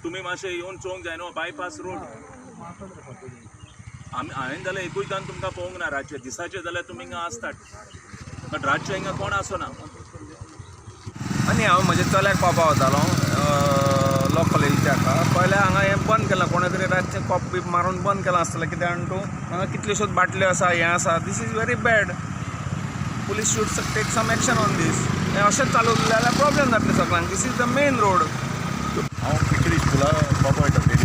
तुम्ही मातशें येवन चोवंक जाय न्हू बायपास रोड हांवें जाल्यार एकूय दान तुमकां पळोवंक ना रातचे दिसाचे जाल्यार तुमी हिंगा आसतात बट रातचे हिंगा कोण आसना आनी हांव म्हज्या चल्याक पावपा वतालो लॉ कॉलेजीच्या हाका पयल्या हांगा हें बंद केलां कोणा तरी रातचें कॉप बीप मारून बंद केलां आसतलें कित्याक आनी तूं हांगा कितल्योश्योच बाटल्यो आसा हें आसा this is very bad police should take some action on this हें अशेंच चालू उरलें जाल्यार प्रॉब्लेम जातलें सगळ्यांक this is the main road हांव पिकडी स्कुला पावपा वयता डेली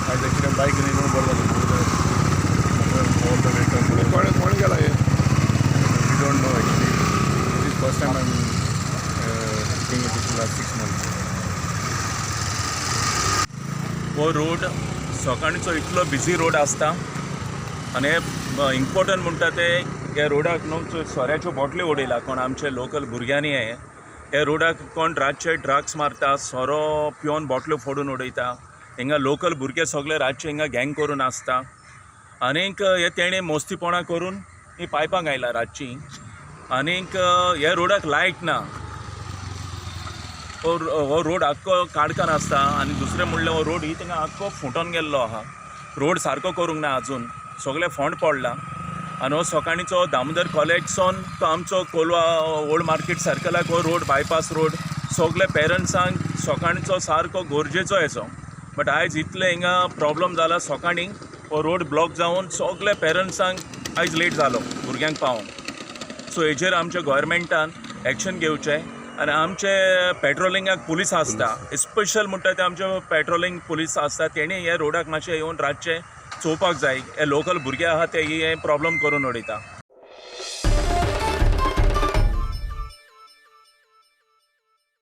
आयज एक्चुली बायक न्ही म्हणून बरो जालो कोण गेला हे we don't know actually this is first time I am thinking it is last 6 months हो रोड सकाळचो इतलो बिजी रोड आसता आनी इम्पॉर्टंट म्हणटा ते ह्या रोडाक न्हू सोऱ्याच्यो बॉटल्यो उडयला कोण आमचे लोकल भुरग्यांनी हे रोडाक कोण रातचे ड्रग्स मारता सोरो पिवन बॉटल्यो फोडून उडयता हिंगा लोकल भुरगे सगळे रातचे हिंगा गँग करून आसता आनीक हे तेणें मोस्तीपणां करून ही पायपांक आयला रातची आनीक ह्या रोडाक लायट ना हो रोड आख्खो काडकान आसता आनी दुसरें म्हणल्यार हो रोड ही थिंगा आख्खो फुटोन गेल्लो आहा रोड सारको करूंक ना आजून सगळे फोंड पडला आनी हो सकाळीचो दामोदर कॉलेजसून तो आमचो कोलवा ओल्ड मार्केट सर्कलाक हो रोड बायपास रोड सगळे पेरंट्सांक सकाळचो सारको गरजेचो हेचो बट आयज इतले हिंगा प्रॉब्लम जाला सकाळी हो रोड ब्लॉक जावन सगळे पेरंट्सांक आयज लेट जालो भुरग्यांक पावोंक सो हेजेर आमच्या गोवोरमेंटान एक्शन घेवचें आनी आमचे पेट्रोलिंगाक पुलीस आसता स्पेशल म्हणटा ते आमचे पेट्रोलिंग पुलीस आसता तेणी हे रोडाक मातशें येवन रातचे चोवपाक जाय हे लोकल भुरगे आहा ते हे प्रॉब्लम करून उडयता